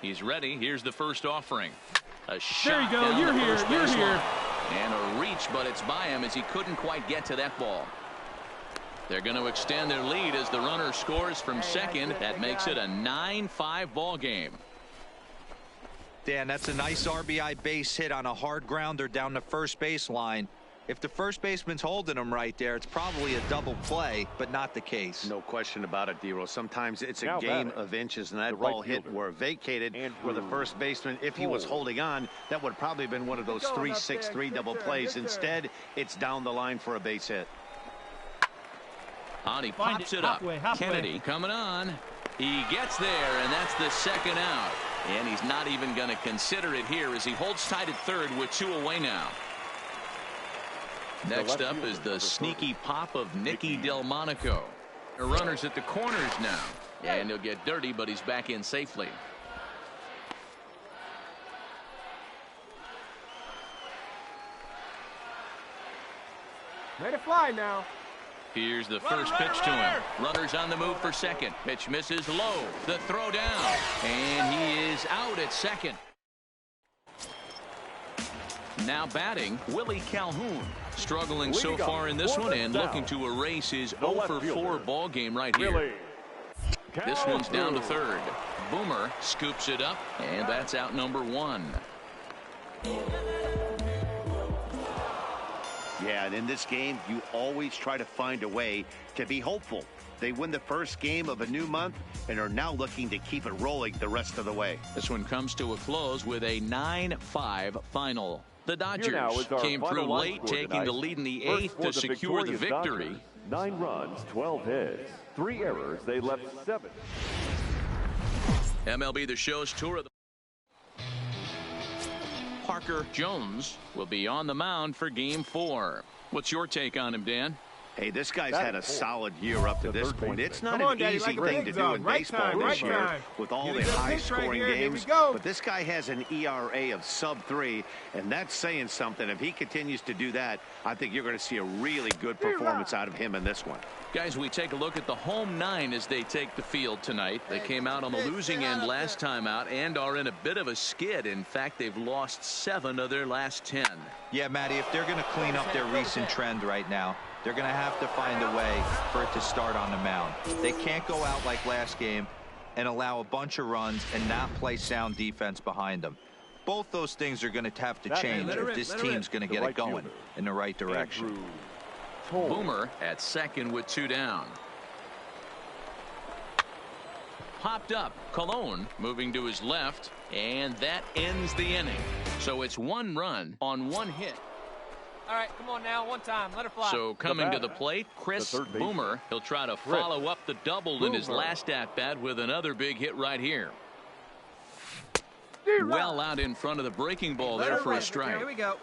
He's ready. Here's the first offering. A shot. There you go. You're here. You're here. And a reach, but it's by him as he couldn't quite get to that ball. They're going to extend their lead as the runner scores from second. That makes it a 9-5 ball game. Dan, that's a nice RBI base hit on a hard grounder down the first baseline. If the first baseman's holding him right there, it's probably a double play, but not the case. No question about it, Dero. Sometimes it's a game of inches, and that ball hit where vacated for the first baseman. If he was holding on, that would probably have been one of those 3-6-3 double plays. Instead, it's down the line for a base hit. He pops it up. Kennedy coming on. He gets there, and that's the second out. And he's not even going to consider it here as he holds tight at third with 2 away now. Next up is the sneaky pop of Nicky Delmonico. The runner's at the corners now. And he'll get dirty, but he's back in safely. Let it fly now. Here's the first pitch to him. Runner's on the move for second. Pitch misses low. The throw down. And he is out at second. Now batting, Willie Calhoun. Struggling so far in this one and looking to erase his 0-for-4 ball game right here. This one's down to third. Boomer scoops it up, and that's out number 1. Yeah, and in this game, you always try to find a way to be hopeful. They win the first game of a new month and are now looking to keep it rolling the rest of the way. This one comes to a close with a 9-5 final. The Dodgers came through late, taking the lead in the 8th to secure the victory. Dodgers. 9 runs, 12 hits, 3 errors. They left 7. MLB The Show's tour of the Parker Jones will be on the mound for Game 4. What's your take on him, Dan? Hey, this guy's had a solid year up to this point. It's not an easy thing to do in baseball this year with all the high-scoring games. But this guy has an ERA of sub-3, and that's saying something. If he continues to do that, I think you're going to see a really good performance out of him in this one. Guys, we take a look at the home 9 as they take the field tonight. They came out on the losing end last time out and are in a bit of a skid. In fact, they've lost 7 of their last 10. Yeah, Matty, if they're going to clean up their recent trend right now, they're going to have to find a way for it to start on the mound. They can't go out like last game and allow a bunch of runs and not play sound defense behind them. Both those things are going to have to change if this team's going to get it going in the right direction. Boomer at second with 2 down. Popped up. Colon moving to his left, and that ends the inning. So it's 1 run on 1 hit. All right, come on now, one time, let her fly. So coming to the plate, Chris Boomer. He'll try to follow up the double in his last at-bat with another big hit right here. Well out in front of the breaking ball there for a strike. Here we go.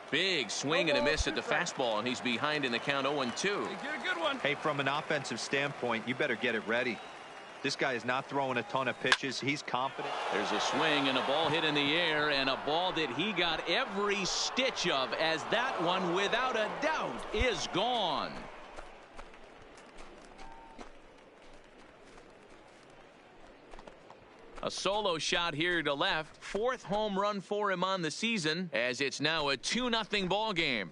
Big swing and a miss at the fastball, and he's behind in the count 0-2. Get a good one. Hey, from an offensive standpoint, you better get it ready. This guy is not throwing a ton of pitches. He's confident. There's a swing and a ball hit in the air, and a ball that he got every stitch of, as that one, without a doubt, is gone. A solo shot here to left. 4th home run for him on the season, as it's now a 2-0 ball game.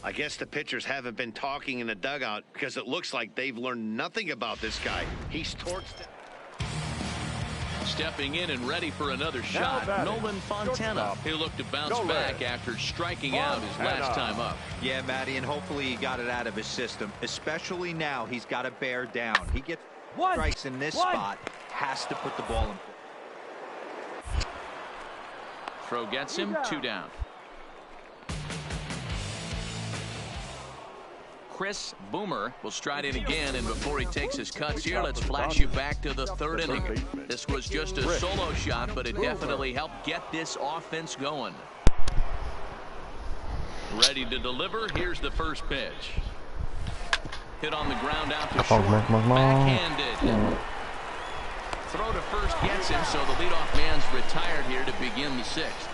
I guess the pitchers haven't been talking in the dugout because it looks like they've learned nothing about this guy. He's torched it. Stepping in and ready for another shot, Nolan Fontana. He'll look to bounce back after striking out his last time up. Yeah, Matty, and hopefully he got it out of his system. Especially now, he's got to bear down. He gets strikes in this spot, has to put the ball in. Throw gets him, 2 down. Chris Boomer will stride in again, and before he takes his cuts here, let's flash you back to the 3rd inning. This was just a solo shot, but it definitely helped get this offense going. Ready to deliver. Here's the first pitch. Hit on the ground out to short. Backhanded. throw to first gets him, so the leadoff man's retired here to begin the sixth.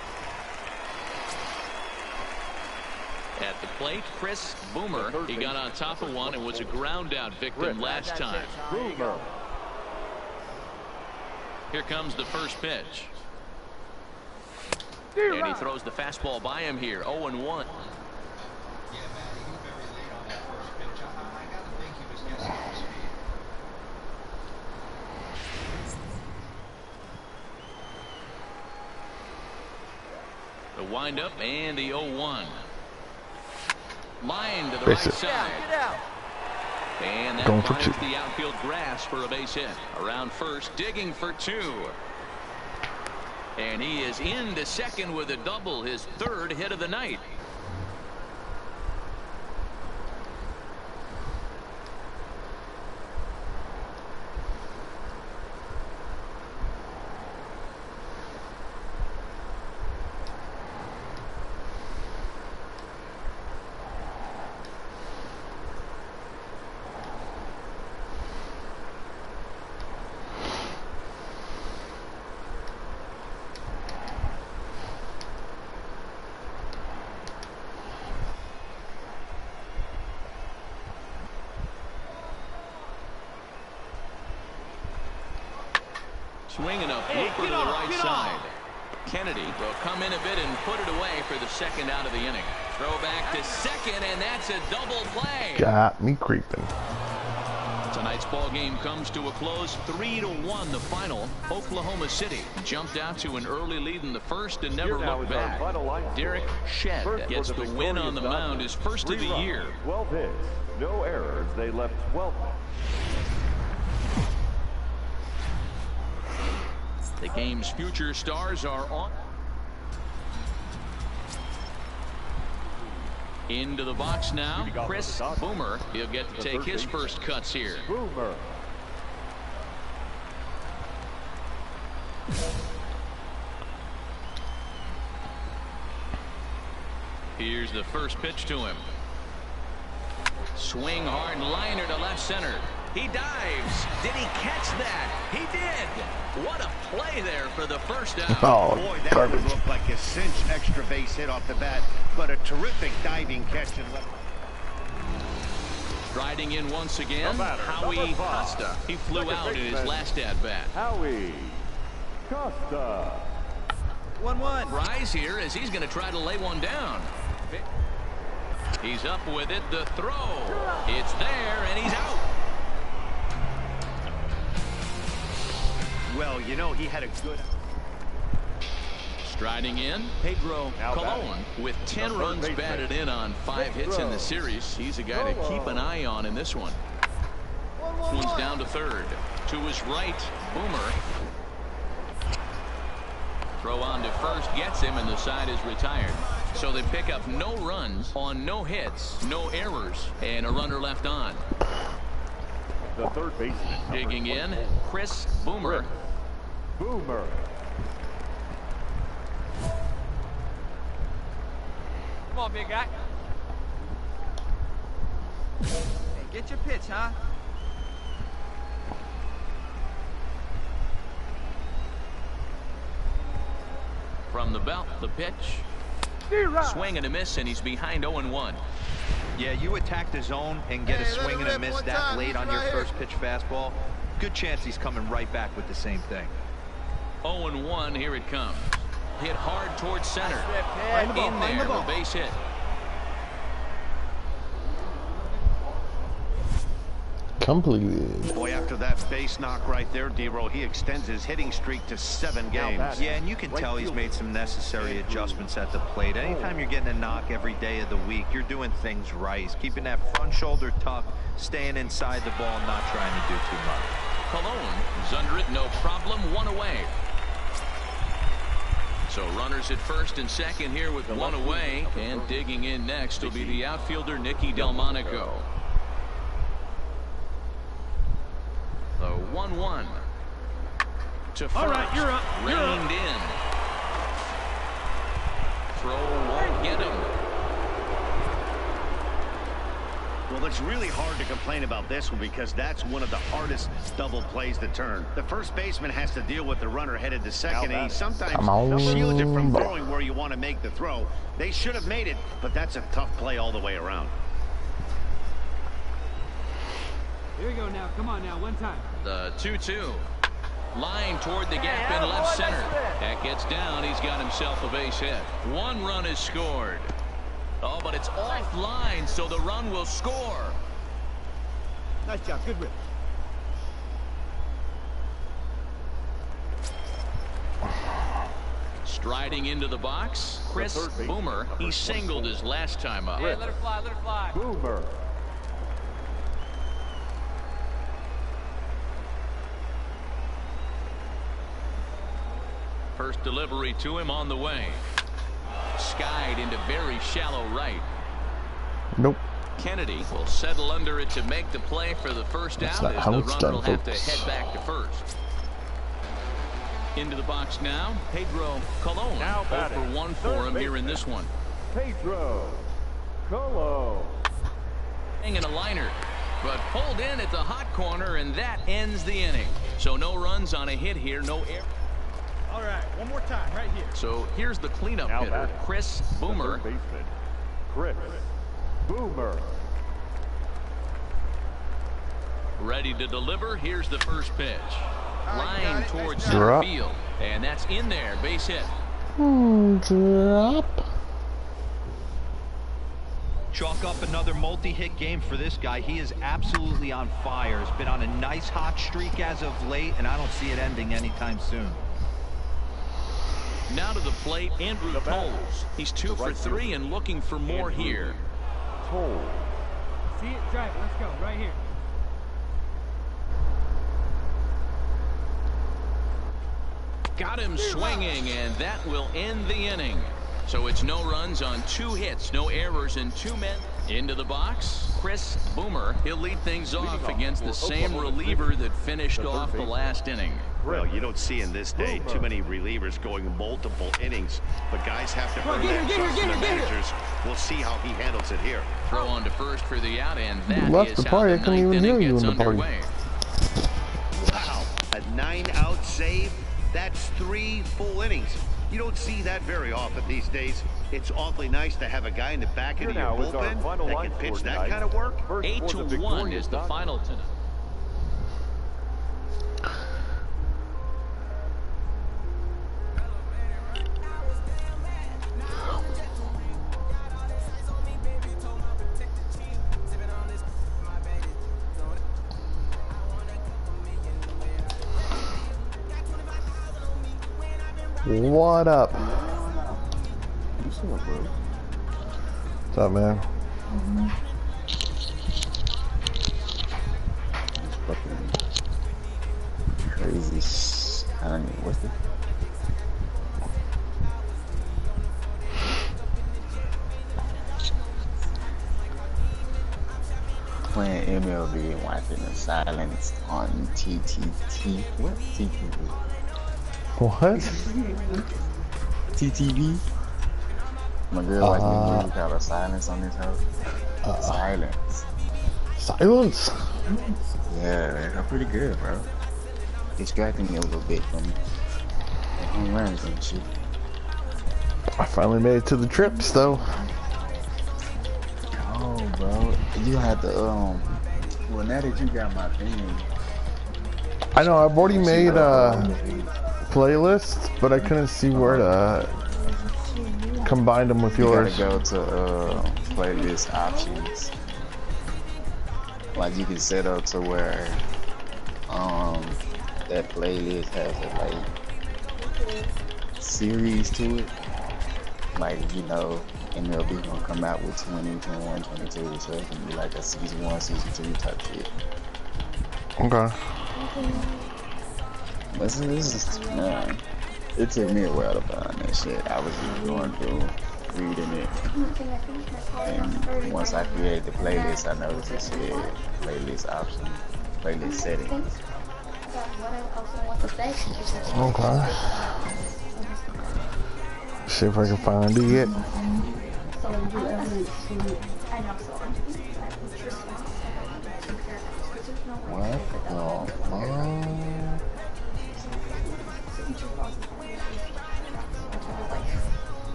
At the plate, Chris Boomer. He got on top of one and was a ground out victim last time. Boomer. Here comes the first pitch. And he throws the fastball by him here. 0-1. The windup and the 0-1. Line to the right side. Get out. And that finds the outfield grass for a base hit. Around first, digging for two. And he is into second with a double, his third hit of the night. Swinging a blooper to the right side. Kennedy will come in a bit and put it away for the second out of the inning. Throw back to second, and that's a double play. Got me creeping. Tonight's ball game comes to a close. 3-1 the final. Oklahoma City jumped out to an early lead in the first and never looked back. Derek Shed gets the win on the mound, his first of the year. 12 hits, no errors. They left 12. The game's future stars are on. Into the box now, Chris Boomer. He'll get to take his first cuts here. Boomer. Here's the first pitch to him. Swing hard liner to left center. He dives. Did he catch that? He did. What a play there for the first out. Oh, Boy, that garbage. would look like a cinch extra base hit off the bat, but a terrific diving catch and left. Riding in once again, Howie Costa. He flew out in his last at-bat. Howie Costa. 1-1. Rise here as he's going to try to lay one down. He's up with it. The throw. It's there, and he's out. Well, you know, he had a good... Striding in, Pedro Colon with 10 runs batted in on 5 hits in the series. He's a guy to keep an eye on in this one. One's down to third. To his right, Boomer. Throw on to first, gets him, and the side is retired. So they pick up no runs on no hits, no errors, and a runner left on. The third baseman. Digging in, Chris Boomer. Boomer. Come on, big guy. Hey, get your pitch, huh? From the belt, the pitch. Swing and a miss, and he's behind 0-1. Yeah, you attack the zone and get a swing and a miss that late on your first pitch fastball. Good chance he's coming right back with the same thing. 0-1, here it comes. Hit hard towards center. In there, the base hit. Completed. Boy, after that base knock right there, D-Roll, he extends his hitting streak to 7 games. Yeah, and you can tell he's made some necessary adjustments at the plate. Anytime you're getting a knock every day of the week, you're doing things right. He's keeping that front shoulder tucked, staying inside the ball, and not trying to do too much. Colon is under it, no problem, 1 away. So runners at first and second here with 1 away, and digging in next will be the outfielder Nicky Delmonico. The 1-1 to first. All right, you're up. Reined in. Throw won't get him. Well, it's really hard to complain about this one because that's one of the hardest double plays to turn. The first baseman has to deal with the runner headed to second, and he sometimes shields it from throwing where you want to make the throw. They should have made it, but that's a tough play all the way around. Here we go now. Come on now. One time. The 2-2. Line toward the gap in left center. That gets down. He's got himself a base hit. One run is scored. Oh, but it's offline, so the run will score. Nice job. Good rip. Striding into the box, Chris Boomer. He singled his last time up. Yeah, let her fly. Let her fly. Boomer. First delivery to him on the way. Skied into very shallow right. Nope. Kennedy will settle under it to make the play for the first out, as the runner will have to head back to first. Into the box now, Pedro Colon. Now batting, 0 for 1 for him here in this one. Pedro Colon. In a liner, but pulled in at the hot corner, and that ends the inning. So no runs on a hit here, no error. All right, one more time right here. So here's the cleanup hitter, Chris Boomer. Baseman, Chris Boomer. Ready to deliver. Here's the first pitch. Line towards center Drop. field. And that's in there. Base hit. Drop. Chalk up another multi-hit game for this guy. He is absolutely on fire. He's been on a nice hot streak as of late, and I don't see it ending anytime soon. Now to the plate, Andrew Toles. He's 2 for 3 and looking for more here. Toles. See it? Drive it. Let's go. Right here. Got him swinging, and that will end the inning. So it's no runs on 2 hits, no errors, and 2 men. Into the box, Chris Boomer. He'll lead things off against the same reliever that finished off the last inning. Well, you don't see in this day too many relievers going multiple innings, but guys have to earn that trust from their managers. We'll see how he handles it here. Throw on to first for the out, and that Left is the how party. the I couldn't even 9th hear inning you gets in the party. underway. Wow, a 9-out save. That's 3 full innings. You don't see that very often these days. It's awfully nice to have a guy in the back end of your bullpen that can pitch that kind of work. 8-1 is the final tonight. What up? What's up, man? Crazy. I don't know what's it. Playing MLB and watching the silence on TTT. What? TTV. What? TTV. My girl watching a movie called A Silence on this house. Silence. Silence? Yeah, they're pretty good, bro. Distracting me a little bit from the home runs and shit. I finally made it to the trips, though. Oh, bro. You had to, well, now that you got my thing. I know, I've already made a playlist, but I couldn't see where to combine them with yours. You gotta go to playlist options. Like you can set up to where that playlist has a like series to it. Like, you know, MLB gonna come out with 20, 21, 22, so it can be like a season 1, season 2 type shit. Okay. But this is, man, it took me a while to find that shit. I was just going through, reading it. And once I created the playlist, I noticed it said playlist options, playlist settings. Okay. See if I can find it.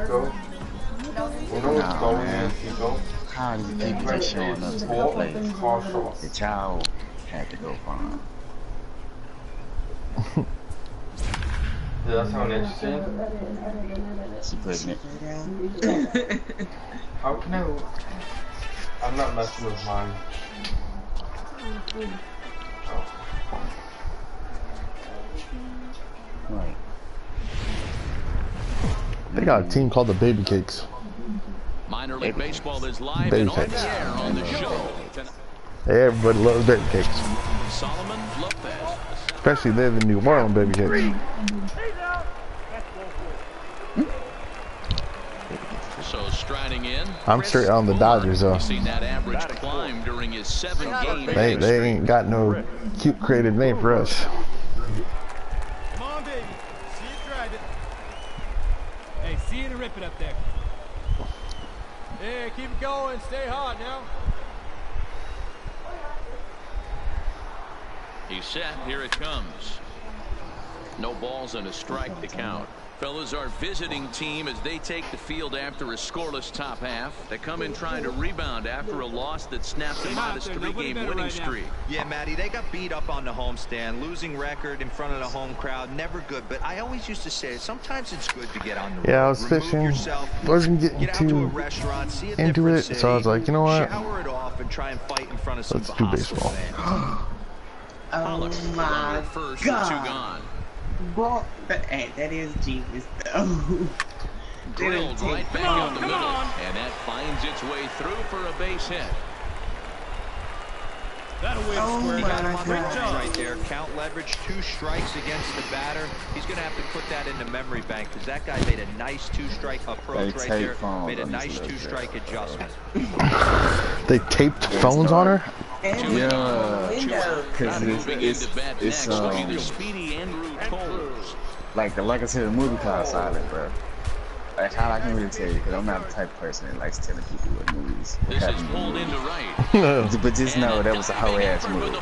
Nah, man. How these people just showing up to the place? The child had to go farm. Does that sound interesting? She putting it. How can I? I'm not messing with mine. Right. They got a team called the Baby Cakes. Minor League Baseball is live and on the air on the show. Hey, everybody loves Baby Cakes. Solomon Lopez. Especially they the New Orleans Baby Cakes. So striding in. I'm straight on the Dodgers though. You've seen that average climb during his 7-game. They ain't got no cute creative name for us. Come on, baby. See it, drive it. Hey, see it and rip it up there. Yeah, keep it going. Stay hot now. He's set. Here it comes. No balls and a strike to count. Fellas, our visiting team as they take the field after a scoreless top half. They come in trying to rebound after a loss that snapped a modest 3-game winning streak. Yeah, Matty, they got beat up on the homestand. Losing record in front of the home crowd, never good. But I always used to say, sometimes it's good to get on the road. Yeah, I was fishing. Wasn't getting too into it, so I was like, you know what? Shower it off and try and fight in front of some Let's do baseball. Oh my first God. 2 gone. Bro, that is genius though. Drilled right back out the middle, and that finds its way through for a base hit. That'll win square. Got him on the right there. Count leverage, 2 strikes against the batter. He's going to have to put that in the memory bank because that guy made a nice 2-strike approach right there. Made a nice 2-strike adjustment. They taped phones on her? Yeah, because it's like I said, the movie called Silent, bro. Like how I can really tell you, because I'm not the type of person that likes telling people what movies. This is pulled into right. But just know that was a whole ass movie.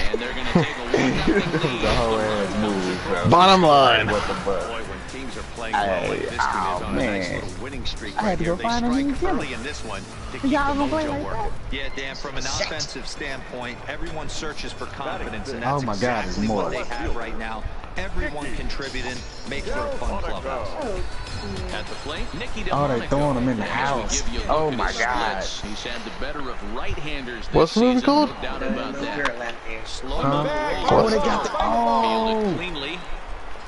And they're gonna take a 1-0 It was a whole ass movie, bro. Bottom line. What the fuck? Teams are playing well like this one is on a nice little winning streak right here. They strike early in this one to keep the mojo working. Yeah, Dan, from an offensive standpoint, everyone searches for confidence, and Oh that's my God, exactly it's more. what they have right now. Everyone contributing makes for a fun clubhouse. At the plate, Nicky Oh, they throwing him in the house. Oh my God. He's had the better of right-handers this What's the movie called? No doubt about that. Slow Oh, they got the fielded cleanly.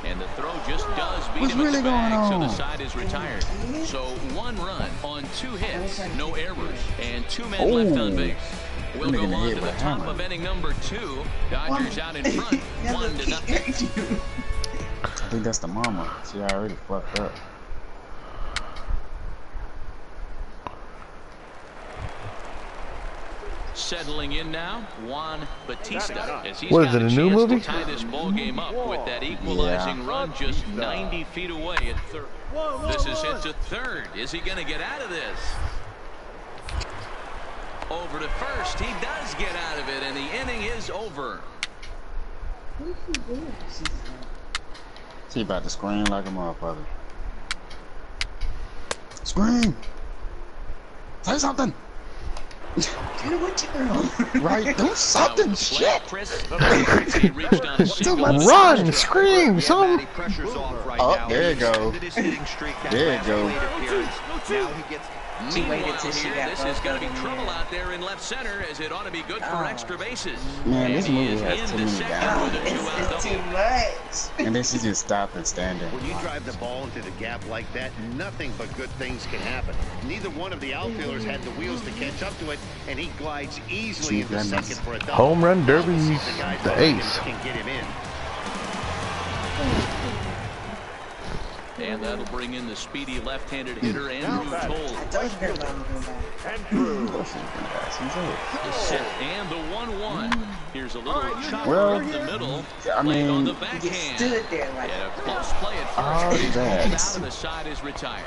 And the throw just does beat What's him really at the bag, going so on? the side is retired. So 1 run on 2 hits, no errors, and 2 men left on base. We'll go on to the top of inning number 2. Dodgers out in front, 1-0. I think that's the mama. She already fucked up. Settling in now, Juan Bautista. As he's What is got it, a new chance movie? to tie this ball game up with that equalizing run just 90 feet away at third. This is hit to third. Is he going to get out of this? Over to first. He does get out of it, and the inning is over. She about to scream like a motherfucker. Scream! Say something! Right, do something, shit! Run, scream, something! Oh, there you go. There you go. Meanwhile, this is going to be trouble out there in left center, as it ought to be good for extra bases. Man, this movie has too many guys. It's too much. And then she just stopped and standing. When you drive the ball into the gap like that, nothing but good things can happen. Neither one of the outfielders had the wheels to catch up to it, and he glides easily into second for a double. Home run derby, the ace. Can get him in. And that'll bring in the speedy left-handed hitter, Andrew Toll. And the 1-1. Here's a little chopper up the middle. I mean, on the backhand. Stood there like And a close play at first. He's pulled out and the side is retired.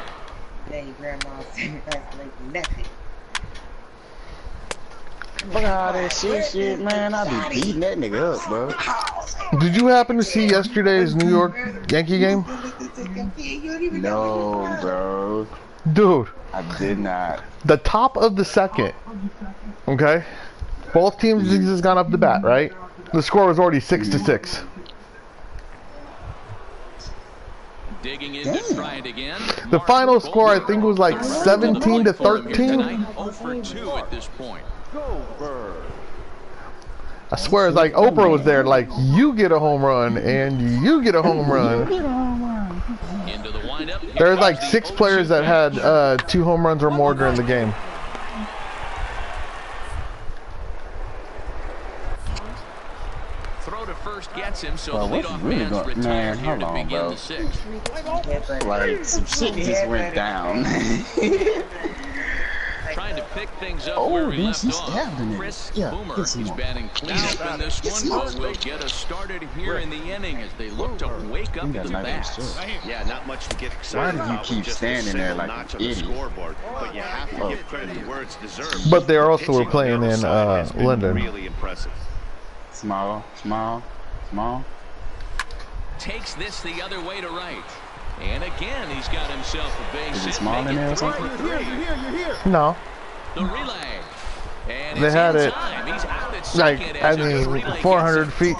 Then your grandma said that's like nothing. Look at all that shit, man. I be beating that nigga up, bro. Did you happen to see yesterday's New York Yankee game? No, bro. Dude. I did not. The top of the second. Okay? Both teams just got up the bat, right? The score was already 6-6. Digging in to try it again. The final score, I think, was like 17-13. 0 for 2 at this point. I swear, it's like Oprah was there, like, you get a home run, and you get a home run. Into the windup. There's like 6 players that had 2 home runs or more during the game. Throw to first gets him, so Bro, the what's leadoff really man's going? retired Man, here to hold on, begin bro. the 6th. Like some shit just went down. Trying to pick things up Oh, where we dude, left she's off. stabbing it. Chris Yeah, Boomer, piss him he's off. batting cleanup in this one, but will get us started here in the inning as they look to wake up You the got nothing bats. to say. Yeah, not much to get excited Why do you about. keep Just a standing there single like notch an on the idiot? scoreboard, but you have to give credit to where it's deserved. But they also Pitching were playing on the in other side has been London. Really impressive. Small, small, small. Takes this the other way to right. And again, he's got himself a base Is it hit. small in there or something? You're here. No. The relay. And They it's had in it, time. He's out at like, second I as the relay mean, gets 400 it. feet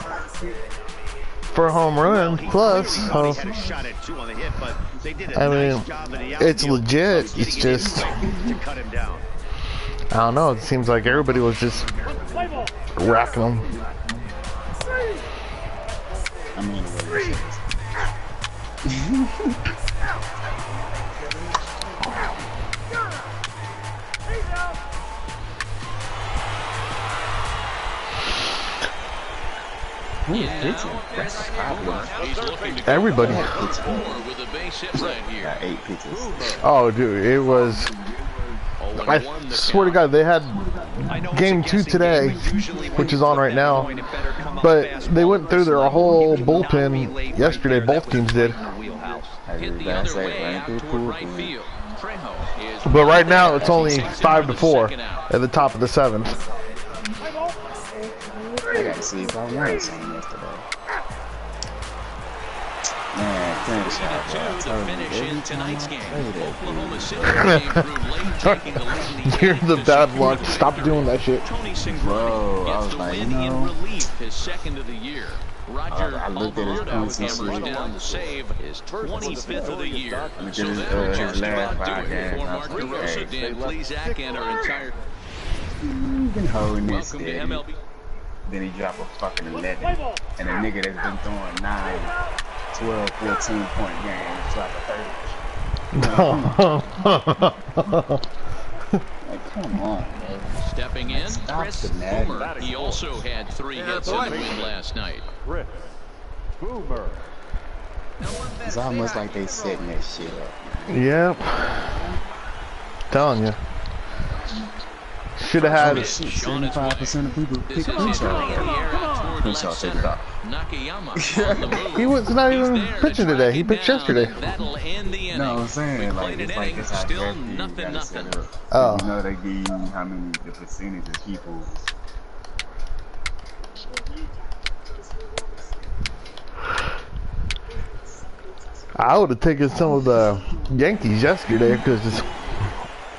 for a home run plus. He So, had a shot at 2 on the hit, but they did a I nice mean, job in the it's outfield legit. of It's getting it in just, quick to cut him down. I don't know. It seems like everybody was just racking them. I mean, what it Everybody. With a base hit right here. got 8 pitches. Oh, dude, it was. I swear to God, they had game 2 today, which is on right now. But they went through their whole bullpen yesterday. Both teams did. Hit the other way out toward right field. Trejo is But right now, it's only 5-4 at the top of the 7th. I gotta see if I won something yesterday. Man, finish out, bro. I to told you, finish every in time tonight's I game. play that Oklahoma City came through late, taking the lead in the You're eighth the to bad secure luck. the Stop victory. doing that shit. Tony Bro, I gets was the like, win you in know, relief, his second of the year. Roger I looked at his Alvarado points and hammers shit. down the save, his 25th of the year. Look So at his, that'll his just last about 5 do it games. for I Mark was like, DeRosa, hey, Dan Plesac, and our entire you've been holding this welcome to steady. MLB. Then he drop a fucking 11. And a nigga that's been throwing 9, 12, 14 point games drop a 30. Like, come on, man. Stepping in, Stop Chris the madness. Boomer. He also had 3 hits in the win last night. Chris Boomer. It's almost like they setting that shit up. Yep. Telling you. Should have had it. 75% of people This pick is hit Crenshaw. in the air out toward Crenshaw, left take it center. off. Nakayama on the move. He was not He's even there to pitching track today. He it pitched down, yesterday. and that'll end the inning. No, I'm saying, We like, played it's an like inning, this how still you nothing. gotta set it up. Oh. You know they give you how many, the percentage of people. I would have taken some of the Yankees yesterday because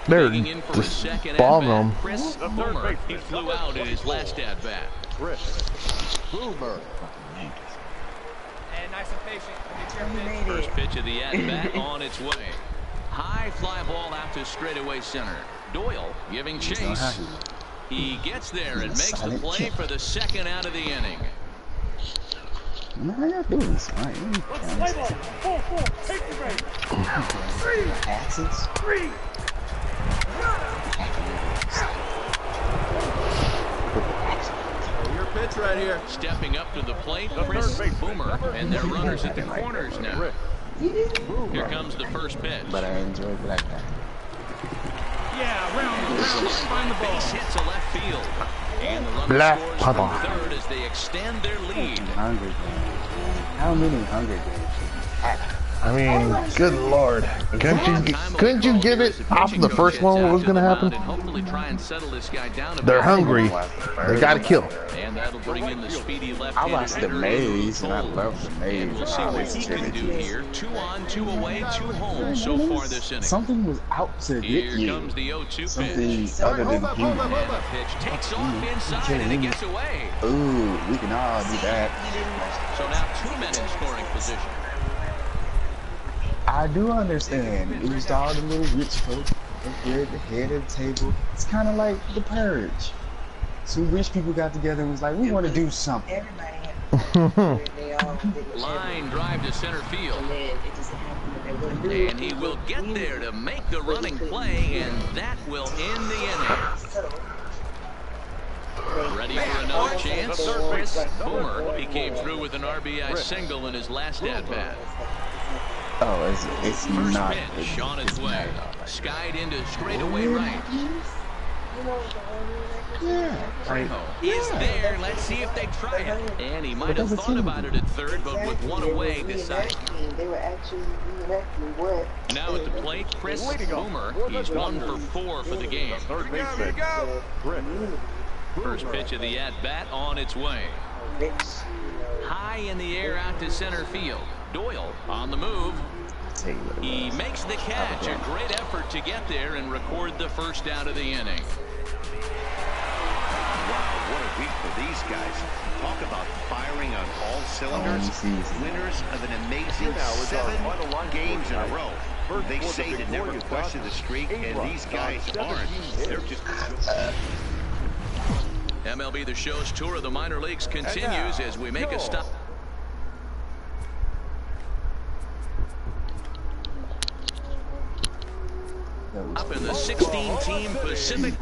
they're Digging in for his just second bombing at-bat, them. Chris Boomer. He flew out in his last at-bat. Chris Boomer. And nice and patient. Get your pitch. First pitch of the at-bat on its way. High fly ball out to straightaway center. Doyle giving chase. He gets there and makes the play for the second out of the inning. How y'all doing this? Right, axes? Your pitch right here. Stepping up to the plate, Chris Boomer, and they're runners at the corners now. Here comes the first pitch. But I enjoy black guy. Yeah, round. Find the ball. Base hits a left field. And the runner Black scores Panther. from third as they extend their lead. Hunger Games. How many Hunger Games should you have? I mean, good lord. Couldn't you get it off of the first one what was going to happen? They're hungry. They got to kill. And that'll bring in the speedy left. I watched the maze, and I love the maze. We'll see what he can do here. 2 on, 2 away, 2 home so far this inning. Something was out to get you. Here comes the 0-2 Something pitch. other than you. And the pitch takes off inside and it gets away. Ooh, we can all do that. So now 2 men in scoring position. I do understand. It was all the little rich folk up there at the head of the table. It's kind of like the purge. Some rich people got together and was like, we want to do something. Line drive to center field. And he will get there to make the running play, and that will end the inning. Ready for another chance? Chris Boomer. He came through with an RBI single in his last at-bat. Oh, it's First not. pitch on its way. Skied into straightaway right. Yeah. Primo is there. Let's see if they try it. And he might have thought about it at third, but with 1 away, decided. Now at the plate, Chris Boomer. He's 1 for 4 for the game. First pitch of the at-bat on its way. High in the air out to center field. Doyle on the move. He makes the catch. A great effort to get there and record the first out of the inning. Wow, what a week for these guys. Talk about firing on all cylinders. Winners of an amazing 7 games in a row. They say to never question the streak, and these guys aren't. They're just... MLB The Show's tour of the minor leagues continues as we make a stop. Up in the 16-team Pacific